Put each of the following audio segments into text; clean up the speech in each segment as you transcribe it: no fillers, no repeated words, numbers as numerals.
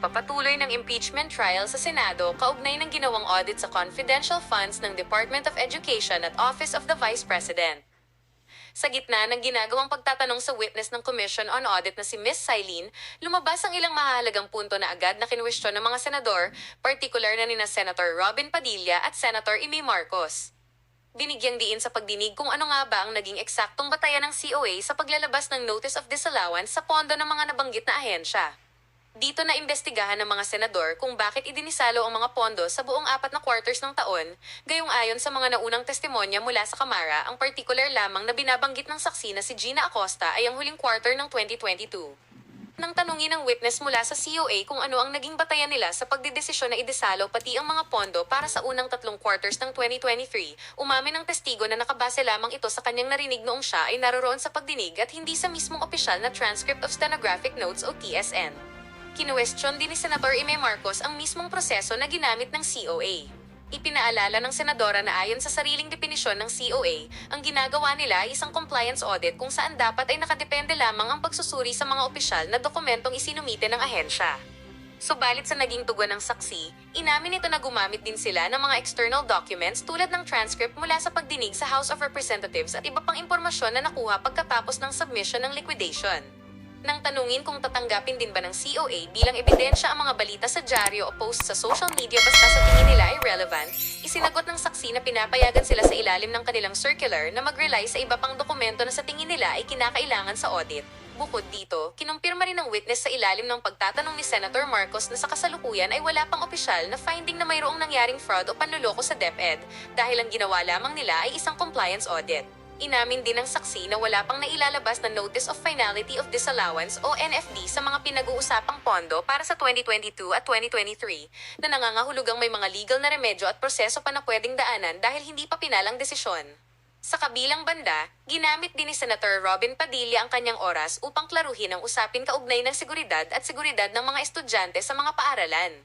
pagpapatuloy ng impeachment trial sa Senado kaugnay ng ginawang audit sa confidential funds ng Department of Education at Office of the Vice President. Sa gitna ng ginagawang pagtatanong sa witness ng Commission on Audit na si Ms. Sailin, lumabas ang ilang mahalagang punto na agad na kinwestiyon ng mga senador, partikular na nina Senator Robin Padilla at Senator Amy Marcos. Binigyang diin sa pagdinig kung ano nga ba ang naging eksaktong batayan ng COA sa paglalabas ng Notice of Disallowance sa pondo ng mga nabanggit na ahensya. Dito na imbestigahan ng mga senador kung bakit idinisalo ang mga pondo sa buong 4 na quarters ng taon, gayong ayon sa mga naunang testimonya mula sa Kamara, ang partikular lamang na binabanggit ng saksi na si Gina Acosta ay ang huling quarter ng 2022. Nang tanungin ng witness mula sa COA kung ano ang naging batayan nila sa pagdedesisyon na idesalo pati ang mga pondo para sa unang 3 quarters ng 2023, umamin ng testigo na nakabase lamang ito sa kanyang narinig noong siya ay naroroon sa pagdinig at hindi sa mismong opisyal na Transcript of Stenographic Notes o TSN. Kinuwestiyon din ni Senator Amy Marcos ang mismong proseso na ginamit ng COA. Ipinaalala ng senadora na ayon sa sariling definisyon ng COA, ang ginagawa nila ay isang compliance audit kung saan dapat ay nakadepende lamang ang pagsusuri sa mga opisyal na dokumentong isinumite ng ahensya. Subalit sa naging tugon ng saksi, inamin nito na gumamit din sila ng mga external documents tulad ng transcript mula sa pagdinig sa House of Representatives at iba pang impormasyon na nakuha pagkatapos ng submission ng liquidation. Nang tanungin kung tatanggapin din ba ng COA bilang ebidensya ang mga balita sa dyaryo o post sa social media basta sa tingin nila ay relevant, isinagot ng saksi na pinapayagan sila sa ilalim ng kanilang circular na mag-rely sa iba pang dokumento na sa tingin nila ay kinakailangan sa audit. Bukod dito, kinumpirma rin ng witness sa ilalim ng pagtatanong ni Senator Marcos na sa kasalukuyan ay wala pang opisyal na finding na mayroong nangyaring fraud o panluloko sa DepEd dahil ang ginawa lamang nila ay isang compliance audit. Inamin din ng saksi na wala pang nailalabas na Notice of Finality of Disallowance o NFD sa mga pinag-uusapang pondo para sa 2022 at 2023 na nangangahulugang may mga legal na remedyo at proseso pa na pwedeng daanan dahil hindi pa pinalang desisyon. Sa kabilang banda, ginamit din ni Senator Robin Padilla ang kanyang oras upang klaruhin ang usapin kaugnay ng seguridad at seguridad ng mga estudyante sa mga paaralan.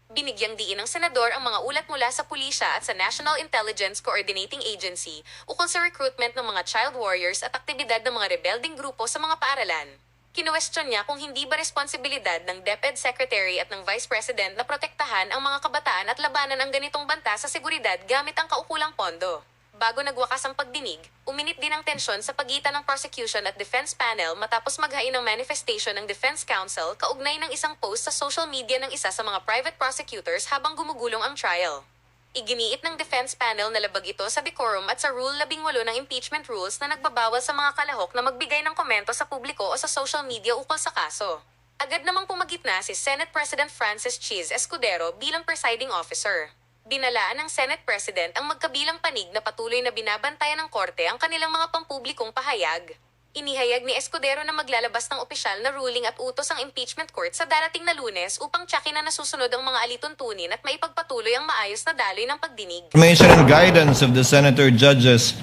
Binigyang diin ng senador ang mga ulat mula sa pulisya at sa National Intelligence Coordinating Agency ukol sa recruitment ng mga child warriors at aktibidad ng mga rebelding grupo sa mga paaralan. Kinuwestiyon niya kung hindi ba responsibilidad ng DepEd Secretary at ng Vice President na protektahan ang mga kabataan at labanan ang ganitong banta sa seguridad gamit ang kaukulang pondo. Bago nagwakas ang pagdinig, uminit din ang tensyon sa pagitan ng prosecution at defense panel matapos maghain ng manifestation ng Defense Counsel kaugnay ng isang post sa social media ng isa sa mga private prosecutors habang gumugulong ang trial. Iginiit ng defense panel na labag ito sa decorum at sa Rule 18 ng impeachment rules na nagbabawal sa mga kalahok na magbigay ng komento sa publiko o sa social media ukol sa kaso. Agad namang pumagitna si Senate President Francis Chiz Escudero bilang presiding officer. Binalaan ng Senate President ang magkabilang panig na patuloy na binabantayan ng korte ang kanilang mga pampublikong pahayag. Inihayag ni Escudero na maglalabas ng opisyal na ruling at utos ang impeachment court sa darating na Lunes upang tiyakin na nasusunod ang mga alituntunin at maipagpatuloy ang maayos na daloy ng pagdinig. Information and guidance of the senator judges.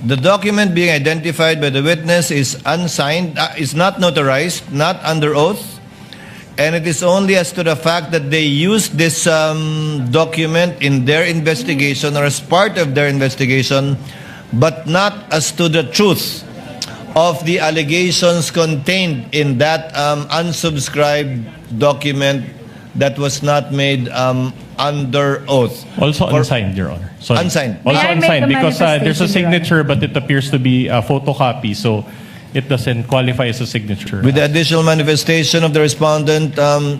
The document being identified by the witness is unsigned, is not notarized, not under oath. And it is only as to the fact that they used this document in their investigation or as part of their investigation, but not as to the truth of the allegations contained in that unsubscribed document that was not made under oath. Also unsigned, Your Honor. Sorry. Unsigned. Also May I make unsigned a because there's a manifestation, Your signature, but it appears to be a photocopy, so it doesn't qualify as a signature. With the additional manifestation of the respondent,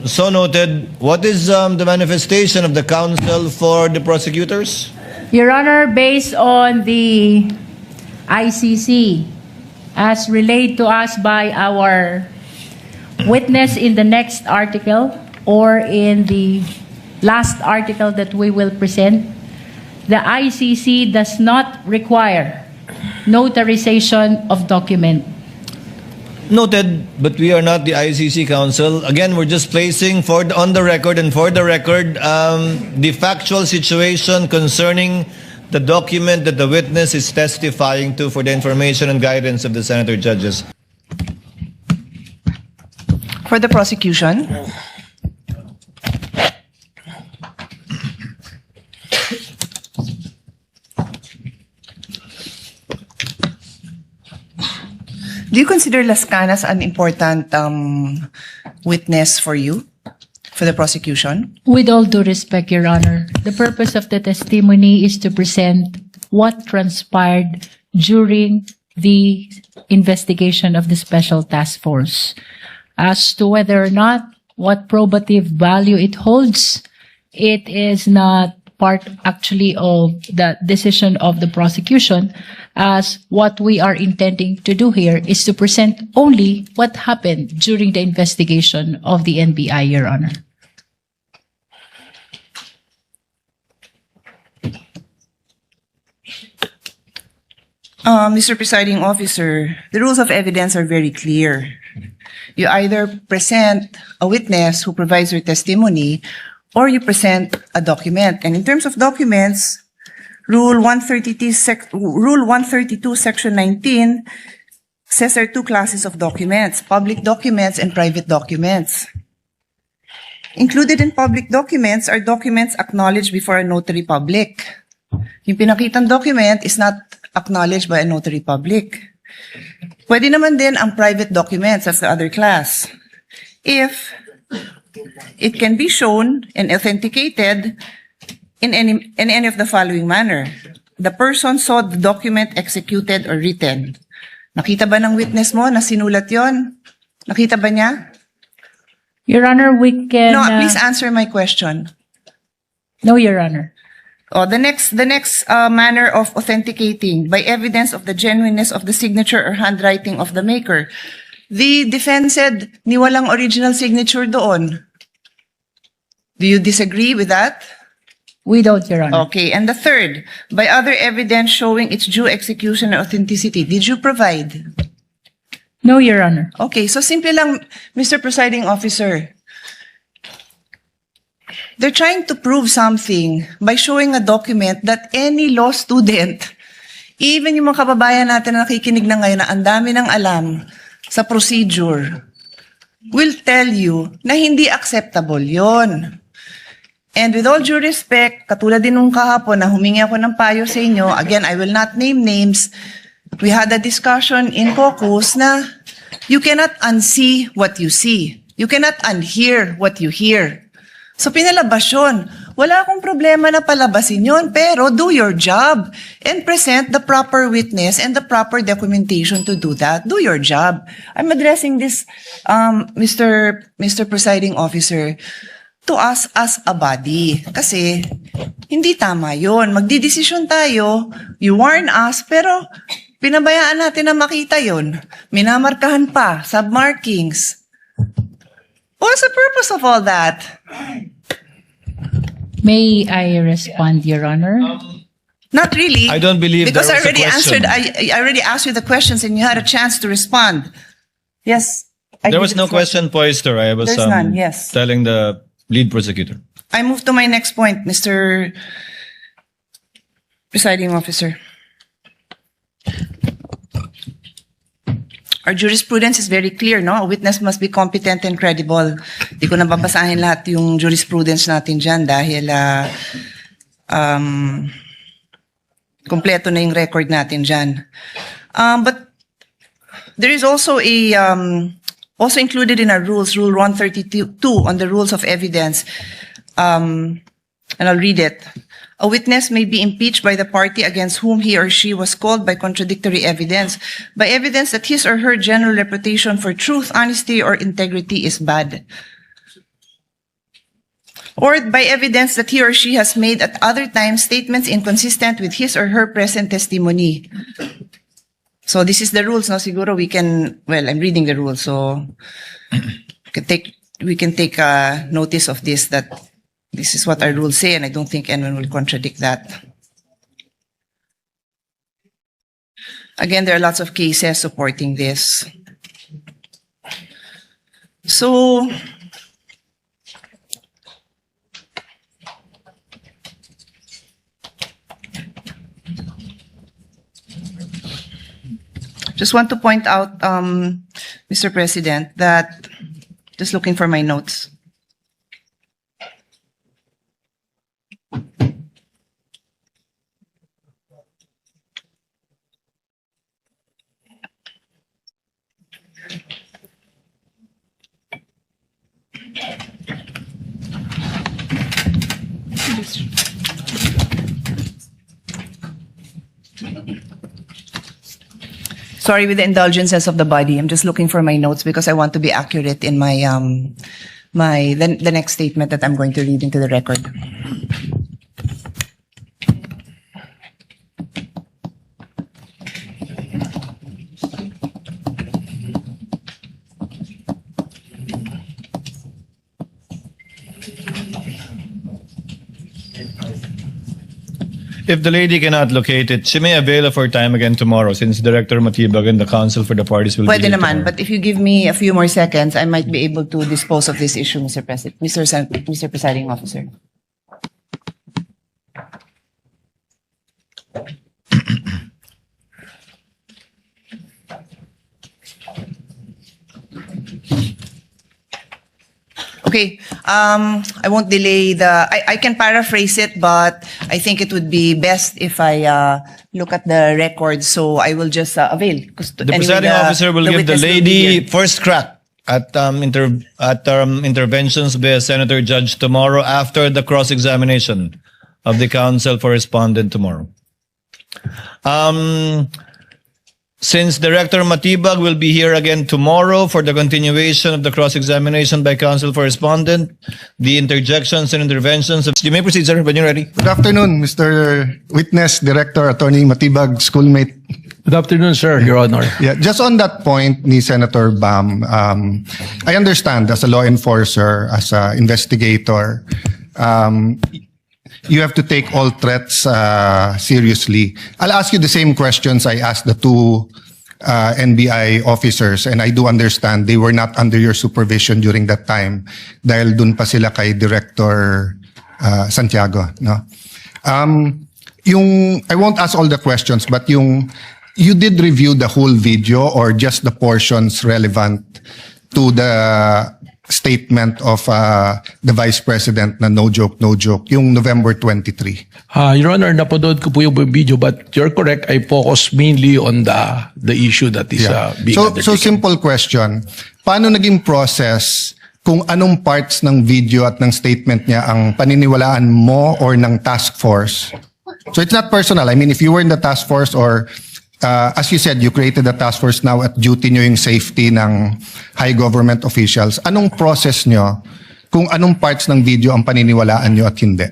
so noted, what is the manifestation of the counsel for the prosecutors? Your Honor, based on the ICC, as relayed to us by our witness in the next article or in the last article that we will present, the ICC does not require notarization of document. Noted, but we are not the ICC counsel. Again, we're just placing on the record and for the record the factual situation concerning the document that the witness is testifying to for the information and guidance of the senator judges. For the prosecution, do you consider Las Canas an important witness for you? for the prosecution. With all due respect, Your Honor, the purpose of the testimony is to present what transpired during the investigation of the Special Task Force. As to whether or not what probative value it holds, it is not part actually of the decision of the prosecution, as what we are intending to do here is to present only what happened during the investigation of the NBI, Your Honor. Mr. Presiding Officer, the rules of evidence are very clear. You either present a witness who provides your testimony, or you present a document. And in terms of documents, Rule 132, Section 19, says there are two classes of documents, public documents and private documents. Included in public documents are documents acknowledged before a notary public. Yung pinakitang document is not acknowledged by a notary public. Pwede naman din ang private documents, that's the other class. If it can be shown and authenticated in any of the following manner. The person saw the document executed or written. Nakita ba ng witness mo na sinulat yon? Nakita ba niya? Your Honor, we can... No, please answer my question. No, Your Honor. Oh, the next manner of authenticating by evidence of the genuineness of the signature or handwriting of the maker. The defense said, ni walang original signature doon. Do you disagree with that? We don't, Your Honor. Okay. And the third, by other evidence showing its due execution and authenticity. Did you provide? No, Your Honor. Okay. So simple lang, Mr. Presiding Officer. They're trying to prove something by showing a document that any law student, even yung mga kababayan natin na nakikinig na ngayon na ang dami ng alam sa procedure, will tell you na hindi acceptable yon. And with all due respect, katulad din nung kahapon na humingi ako ng payo sa inyo, again, I will not name names, we had a discussion in caucus na you cannot unsee what you see. You cannot unhear what you hear. So pinalabas yun. Wala akong problema na palabasin yun, pero do your job and present the proper witness and the proper documentation to do that. Do your job. I'm addressing this, Mr. Presiding Officer, to us as a body. Kasi hindi tama yun. Magdidesisyon tayo, you warn us, pero pinabayaan natin na makita yun. Minamarkahan pa, submarkings. What's the purpose of all that? May I respond, Your Honor? Not really. I don't believe because there I was a already question. answered. I already asked you the questions, and you had a chance to respond. Yes. There was no question posed, or I was There's none, yes. telling the lead prosecutor. I move to my next point, Mr. Presiding Officer. Our jurisprudence is very clear, no? A witness must be competent and credible. Di ko na babasahin lahat yung jurisprudence natin dyan dahil kompleto na yung record natin dyan. But there is also also included in our rules, Rule 132 on the rules of evidence, and I'll read it. A witness may be impeached by the party against whom he or she was called by contradictory evidence, by evidence that his or her general reputation for truth, honesty, or integrity is bad, or by evidence that he or she has made at other times statements inconsistent with his or her present testimony. So this is the rules, no? Siguro we can, well, I'm reading the rules, so we can take notice of this, that this is what our rules say, and I don't think anyone will contradict that. Again, there are lots of cases supporting this. So, just want to point out, Mr. President, that, just looking for my notes. Sorry, with the indulgences of the body, I'm just looking for my notes because I want to be accurate in my the next statement that I'm going to read into the record. If the lady cannot locate it, she may avail of her time again tomorrow since Director Matibag and the counsel for the parties will Pwede be here naman, tomorrow. but if you give me a few more seconds, I might be able to dispose of this issue, Mr. President, Mr. Presiding Officer. Okay, I won't delay I can paraphrase it, but I think it would be best if I look at the record, so I will just avail. The presiding officer will give the witness will be lady here. first crack at interventions by a senator judge tomorrow after the cross-examination of the counsel for respondent tomorrow. Since Director Matibag will be here again tomorrow for the continuation of the cross-examination by counsel for respondent, the interjections and interventions of... You may proceed, sir, when you're ready. Good afternoon, Mr. Witness, Director, Attorney Matibag, schoolmate. Good afternoon, sir, Your Honor. Yeah, just on that point ni Senator Bam, I understand as a law enforcer, as an investigator, you have to take all threats seriously. I'll ask you the same questions I asked the two NBI officers, and I do understand they were not under your supervision during that time dahil dun pa sila kay Director Santiago. No? I won't ask all the questions, but you did review the whole video or just the portions relevant to the statement of the Vice President na no joke, yung November 23. Your Honor, napanood ko po yung video, but you're correct, I focus mainly on the issue that is being So undertaken. simple question, paano naging process kung anong parts ng video at ng statement niya ang paniniwalaan mo or ng task force? So it's not personal. I mean, if you were in the task force or as you said, you created a task force now at duty nyo yung safety ng high government officials. Anong process nyo kung anong parts ng video ang paniniwalaan nyo at hindi?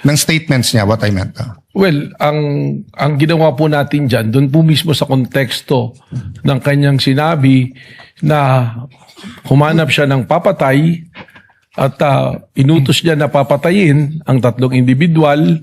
Ng statements niya, what I meant. Well, ang ginawa po natin dyan, doon po mismo sa konteksto ng kanyang sinabi na humanap siya ng papatay at inutos niya na papatayin ang tatlong individual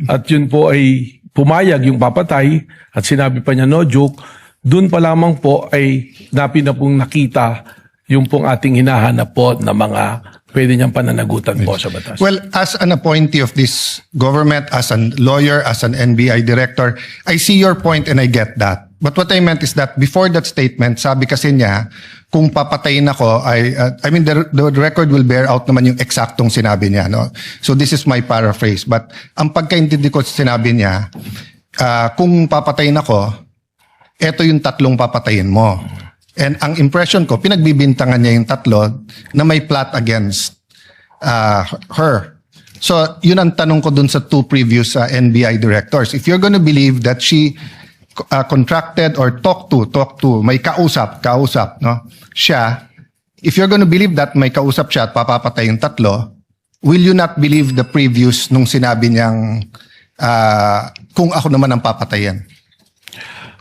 at yun po ay pumayag yung papatay at sinabi pa niya no joke, doon pa lamang po ay na pong nakita yung pong ating hinahanap po na mga pwede niyang pananagutan po sa batas. Well, as an appointee of this government, as a lawyer, as an NBI director, I see your point and I get that. But what I meant is that before that statement, sabi kasi niya, kung papatayin ako, I mean, the record will bear out naman yung eksaktong sinabi niya. No? So this is my paraphrase. But ang pagkaintindi ko sa sinabi niya, kung papatayin ako, eto yung tatlong papatayin mo. And ang impression ko, pinagbibintangan niya yung tatlo na may plot against her. So, yun ang tanong ko dun sa two previous NBI directors. If you're gonna believe that she contracted or talked to, may kausap, no? Siya, if you're gonna believe that may kausap siya at papapatay yung tatlo, will you not believe the previous nung sinabi niyang kung ako naman ang papatayin?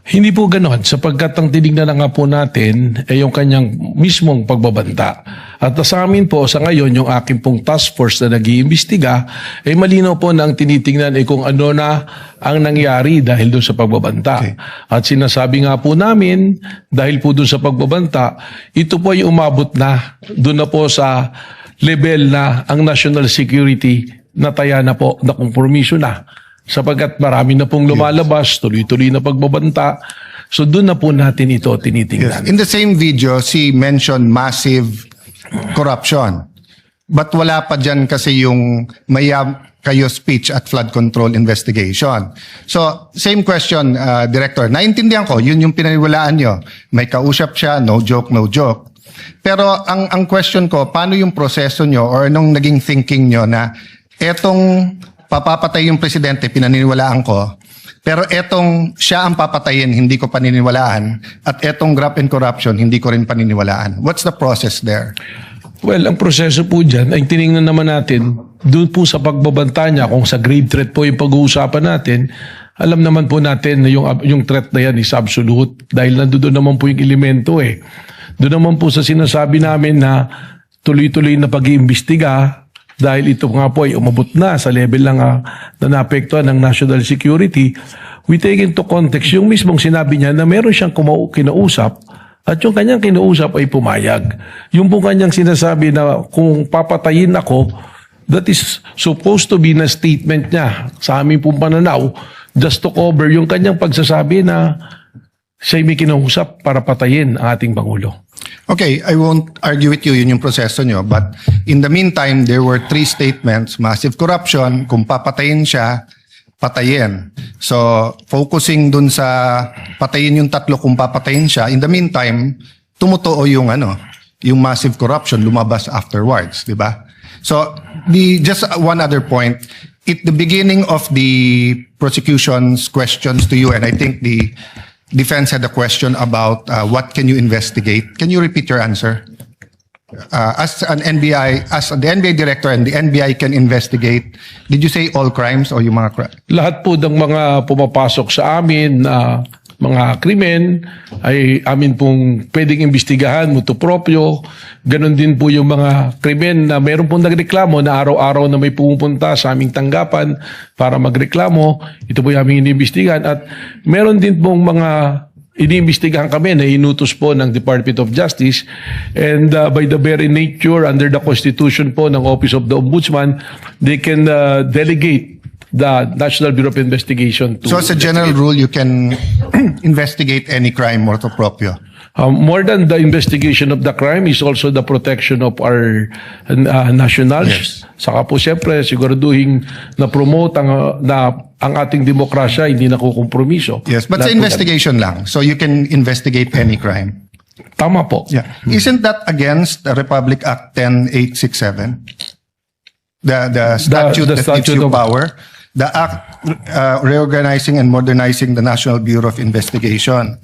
Hindi po ganoon, sapagkat ang tinignan na nga po natin ay yung kanyang mismong pagbabanta. At sa amin po, sa ngayon, yung aking pong task force na nag-iimbestiga, ay malinaw po na ang tinitingnan ay kung ano na ang nangyari dahil doon sa pagbabanta. Okay. At sinasabi nga po namin, dahil po doon sa pagbabanta, ito po ay umabot na, doon na po sa level na ang national security nataya na po, na kompromiso na. Sapagkat marami na pong lumalabas, tuloy-tuloy na pagbabanta. So doon na po natin ito tinitingnan. Yes. In the same video, she mentioned massive corruption. But wala pa dyan kasi yung kayo speech at flood control investigation. So, same question, Director. Naintindihan ko, yun yung pinaniwalaan nyo. May kausap siya, no joke. Pero ang question ko, paano yung proseso nyo or anong naging thinking nyo na etong papapatay yung presidente, pinaniniwalaan ko, pero etong siya ang papatayin, hindi ko paniniwalaan, at etong graft and corruption, hindi ko rin paniniwalaan. What's the process there? Well, ang proseso po dyan ay tinignan naman natin doon po sa pagbabanta niya kung sa grave threat po yung pag-uusapan natin. Alam naman po natin na yung threat na yan is absolute dahil nandoon naman po yung elemento eh. Doon naman po sa sinasabi namin na tuloy-tuloy na pag-iimbestiga dahil ito nga po ay umabot na sa level lang na naapektuhan ng national security. We take into context yung mismong sinabi niya na meron siyang kinausap at yung kanyang kinausap ay pumayag. Yung po kanyang sinasabi na kung papatayin ako, that is supposed to be na statement niya sa aming pong pananaw just to cover yung kanyang pagsasabi na siya'y may kinausap para patayin ang ating Pangulo. Okay, I won't argue with you, yun yung proseso nyo. But in the meantime, there were 3 statements. Massive corruption, kung papatayin siya, patayin. So, focusing dun sa patayin yung 3 kung papatayin siya, in the meantime, tumutuo yung yung massive corruption, lumabas afterwards, di ba? So, just one other point. At the beginning of the prosecution's questions to you, and I think the defense had a question about what can you investigate. Can you repeat your answer? As the NBI director and the NBI can investigate, did you say all crimes or yung mga Lahat po ng mga pumapasok sa amin na mga krimen ay amin pong pwedeng imbestigahan, mutu proprio. Ganon din po yung mga krimen na meron pong nagreklamo na araw-araw na may pumupunta sa aming tanggapan para magreklamo. Ito po yung aming iniimbestigahan. At meron din pong mga iniimbestigahan kami na inutos po ng Department of Justice. And by the very nature, under the Constitution po ng Office of the Ombudsman, they can delegate the National Bureau of Investigation to... So as a general rule, you can investigate any crime motu proprio? More than the investigation of the crime is also the protection of our nationals. Yes. Saka po siyempre siguraduhin na promote ang ating demokrasya hindi nakukompromiso. Yes, but sa Lahat po investigation lang. So you can investigate any crime? Tama po. Yeah. Isn't that against the Republic Act 10867? The statute that gives you power? The Act Reorganizing and Modernizing the National Bureau of Investigation.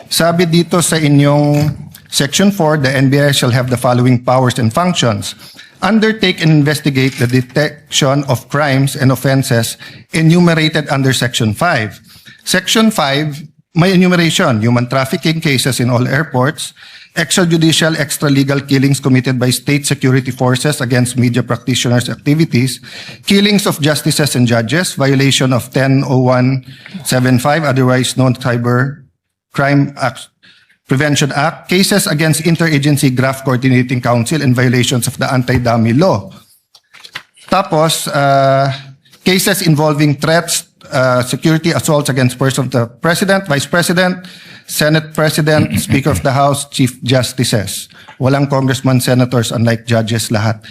Sabi dito sa inyong Section 4, the NBI shall have the following powers and functions. Undertake and investigate the detection of crimes and offenses enumerated under Section 5. Section 5, may enumeration, human trafficking cases in all airports, extrajudicial, extralegal killings committed by state security forces against media practitioners' activities, killings of justices and judges, violation of 100175, otherwise known Cyber Crime Prevention Act, cases against Interagency Graft Coordinating Council and violations of the Anti-Dummy Law. Tapos, cases involving threats, security assaults against persons of the President, Vice President, Senate President, Speaker of the House, Chief Justices. Walang congressman, senators, unlike judges lahat.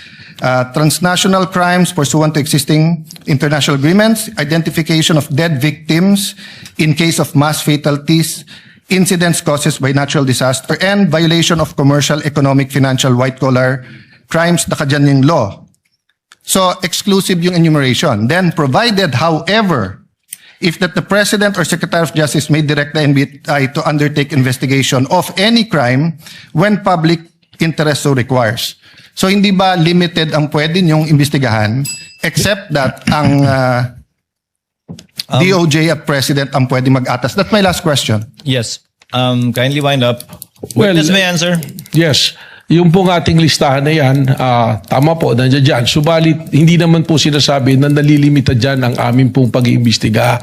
Transnational crimes pursuant to existing international agreements, identification of dead victims in case of mass fatalities, incidents caused by natural disaster, and violation of commercial, economic, financial, white-collar crimes, nakadyan yung law. So, exclusive yung enumeration. Then, provided, however, if that the President or Secretary of Justice may direct the NBI to undertake investigation of any crime when public interest so requires. So, hindi ba limited ang pwede niyong imbestigahan except that ang DOJ at President ang pwede mag-atas? That's my last question. Yes. Kindly wind up. Well, Witness may answer. Yes. Yung pong ating listahan na yan, tama po, nandiyan dyan. Subalit, hindi naman po sinasabi na nalilimita dyan ang aming pong pag-iimbestiga.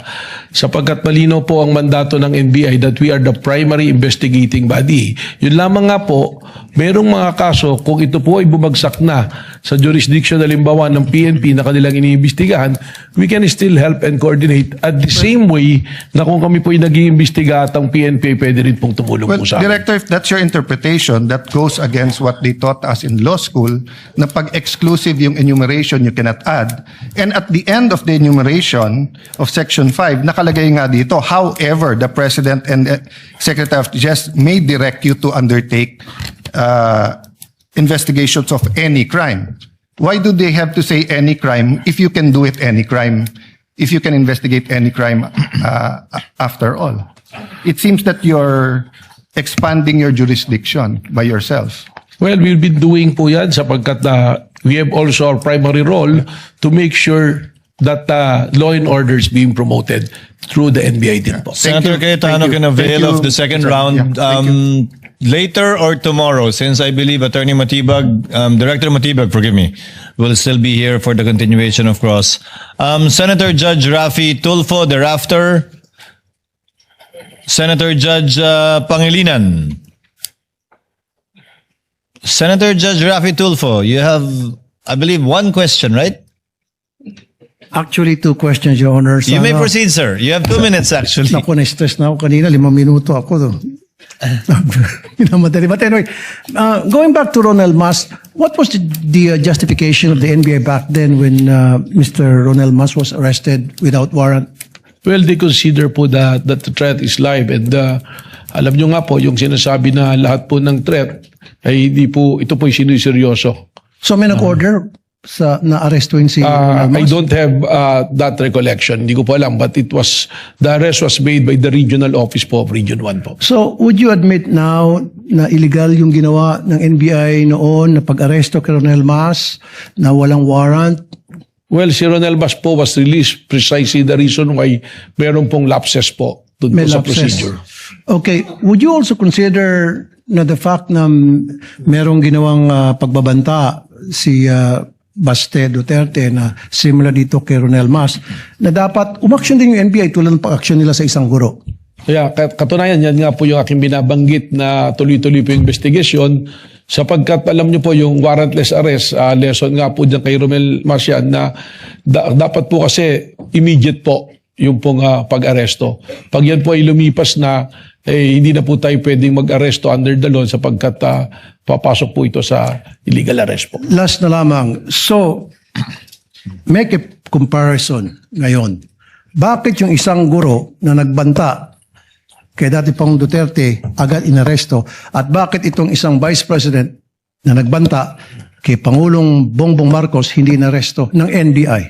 Sapagkat malinaw po ang mandato ng NBI that we are the primary investigating body. Yun lamang nga po, merong mga kaso, kung ito po ay bumagsak na sa jurisdiction halimbawa ng PNP na kanilang iniimbestigahan, we can still help and coordinate at the same way na kung kami po ay nag-iimbestiga at ang PNP pwede rin pong tumulong Well, po sa amin. Director, if that's your interpretation, that goes against what they taught us in law school, na pag exclusive yung enumeration, you cannot add. And at the end of the enumeration of Section 5, nakalagay nga dito, however, the President and Secretary of Justice may direct you to undertake investigations of any crime. Why do they have to say any crime if you can do it any crime? If you can investigate any crime after all? It seems that you're expanding your jurisdiction by yourself. Well, we've been doing po yan sapagkat we have also our primary role to make sure that law and order is being promoted through the NBI din po. Senator you. Cayetano Thank you. can avail Thank of you, the second Mr. round Yeah, thank you. later or tomorrow, since I believe Attorney Matibag, Director Matibag, forgive me, will still be here for the continuation of cross. Senator Judge Rafi Tulfo thereafter. Senator Judge Pangilinan. Senator Judge Rafi Tulfo, you have, I believe, one question, right? Actually, 2 questions, Your Honor. You may proceed, sir. You have 2 minutes, actually. Naku, na-stress na ako kanina. 5 minuto ako. Minamadali. But anyway, going back to Ronald Mas, what was the justification of the NBI back then when Mr. Ronald Mas was arrested without warrant? Well, they consider po that the threat is live and alam nyo nga po, yung sinasabi na lahat po ng threat ay hindi po, ito po yung siniseryoso. So may nag-order sa na-arrestuin si Ronald I Mas? don't have that recollection. Hindi ko po alam, but the arrest was made by the regional office po of Region 1 po. So would you admit now na illegal yung ginawa ng NBI noon na pag-aresto kay Ronald Mas na walang warrant? Well, si Ronald Mas po was released precisely the reason why meron pong lapses po dun po May sa lapses. procedure. Okay. Would you also consider na the fact na merong ginawang pagbabanta si Baste Duterte na similar dito kay Ronald Mas, na dapat umaksyon din yung NBI tulad ng pag-aksyon nila sa isang guro? Kaya katunayan, yan nga po yung aking binabanggit na tuloy-tuloy po yung investigation sapagkat alam nyo po yung warrantless arrest, lesson nga po dyan kay Romel Mas yan na dapat po kasi immediate po yung pong pag-aresto. Pag yan po ay lumipas na, hindi na po tayo pwedeng mag-aresto under the law sapagkat papasok po ito sa illegal arrest po. Last na lamang. So, make a comparison ngayon. Bakit yung isang guro na nagbanta kay dati Pangulong Duterte agad inaresto at bakit itong isang vice president na nagbanta kay Pangulong Bongbong Marcos hindi inaresto ng NBI?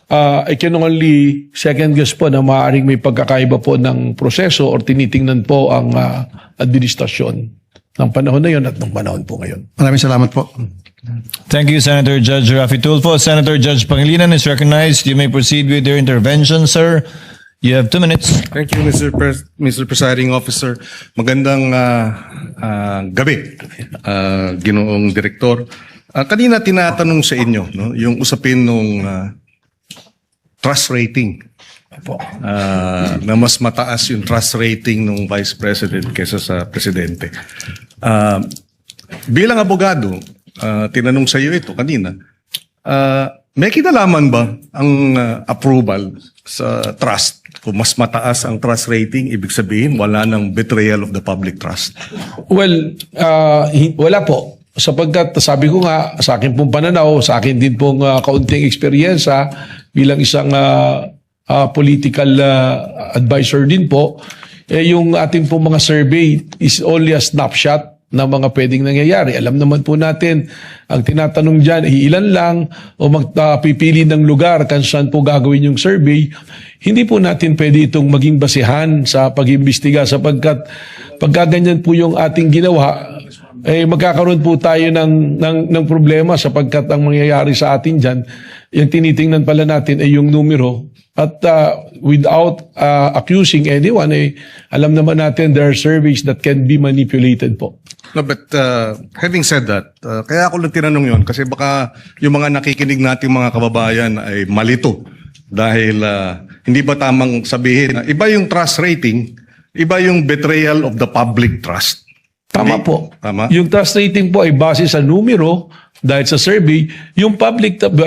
I can only second guess po na maaaring may pagkakaiba po ng proseso or tinitingnan po ang administrasyon ng panahon na yon at ng panahon po ngayon. Maraming salamat po. Thank you, Senator Judge Rafi Tulfo. Senator Judge Pangilinan is recognized. You may proceed with your intervention, sir. You have 2 minutes. Thank you, Mr. Presiding Officer. Magandang gabi, Ginoong Direktor. Kanina tinatanong sa inyo no, yung usapin nung trust rating. Na mas mataas yung trust rating ng Vice President kaysa sa Presidente. Bilang abogado, tinanong sa iyo ito kanina, may kinalaman ba ang approval sa trust? Kung mas mataas ang trust rating, ibig sabihin wala ng betrayal of the public trust. Well, wala po. Sapagkat sabi ko nga, sa akin pong pananaw, sa akin din pong kaunting eksperyensya bilang isang political advisor din po, yung ating pong mga survey is only a snapshot na mga pwedeng nangyayari. Alam naman po natin, ang tinatanong dyan, ilan lang o magpipili ng lugar kung saan po gagawin yung survey. Hindi po natin pwede itong maging basihan sa pag-imbestiga sapagkat pagkaganyan po yung ating ginawa, magkakaroon po tayo ng problema sapagkat ang mangyayari sa atin dyan, yung tinitingnan pala natin ay yung numero. At without accusing anyone, alam naman natin there are surveys that can be manipulated po. No, but having said that, kaya ako lang tinanong yon kasi baka yung mga nakikinig nating mga kababayan ay malito dahil hindi ba tamang sabihin na iba yung trust rating, iba yung betrayal of the public trust. Tama Hindi? po. Tama? Yung trust rating po ay base sa numero dahil sa survey. Yung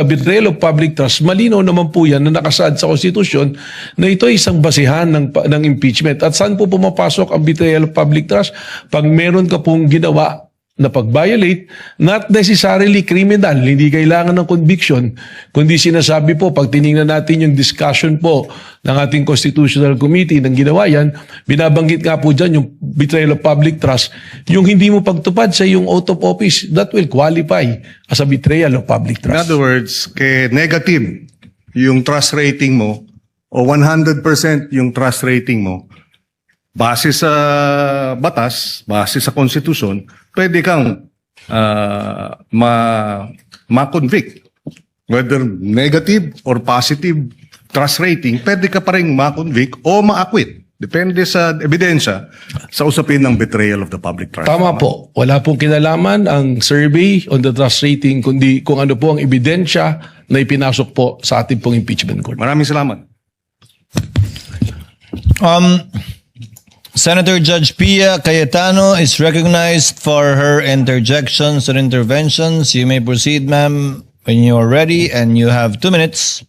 betrayal of public trust, malinaw naman po yan na nakasaad sa konstitusyon na ito ay isang basihan ng impeachment. At saan po pumapasok ang betrayal of public trust? Pag meron ka pong ginawa na pag-violate, not necessarily criminal, hindi kailangan ng conviction, kundi sinasabi po, pag tinignan natin yung discussion po ng ating Constitutional Committee ng ginawa yan, binabanggit nga po dyan yung betrayal of public trust, yung hindi mo pagtupad sa yung oath of office, that will qualify as a betrayal of public In trust. other words, negative yung trust rating mo o 100% yung trust rating mo, base sa batas, base sa konstitusyon, pwede kang ma-convict. Whether negative or positive trust rating, pwede ka pa rin ma-convict o ma-acquit. Depende sa ebidensya sa usapin ng betrayal of the public trust. Tama po. Wala pong kinalaman ang survey on the trust rating, kundi kung ano po ang ebidensya na ipinasok po sa ating pong impeachment court. Maraming salamat. Senator Judge Pia Cayetano is recognized for her interjections and interventions. You may proceed, ma'am, when you are ready, and you have 2 minutes.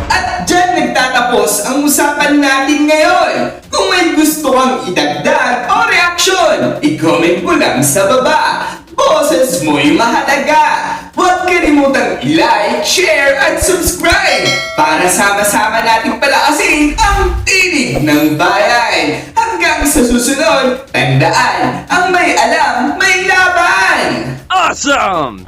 At dyan nagtatapos ang usapan natin ngayon. Kung may gusto kang idagdag o reaksyon, i-comment mo lang sa baba. Boses mo'y mahalaga. Huwag kalimutang i-like, share, at subscribe para sama-sama nating palakasin ang tinig ng bayan. Hanggang sa susunod, tandaan, ang may alam, may laban! Awesome!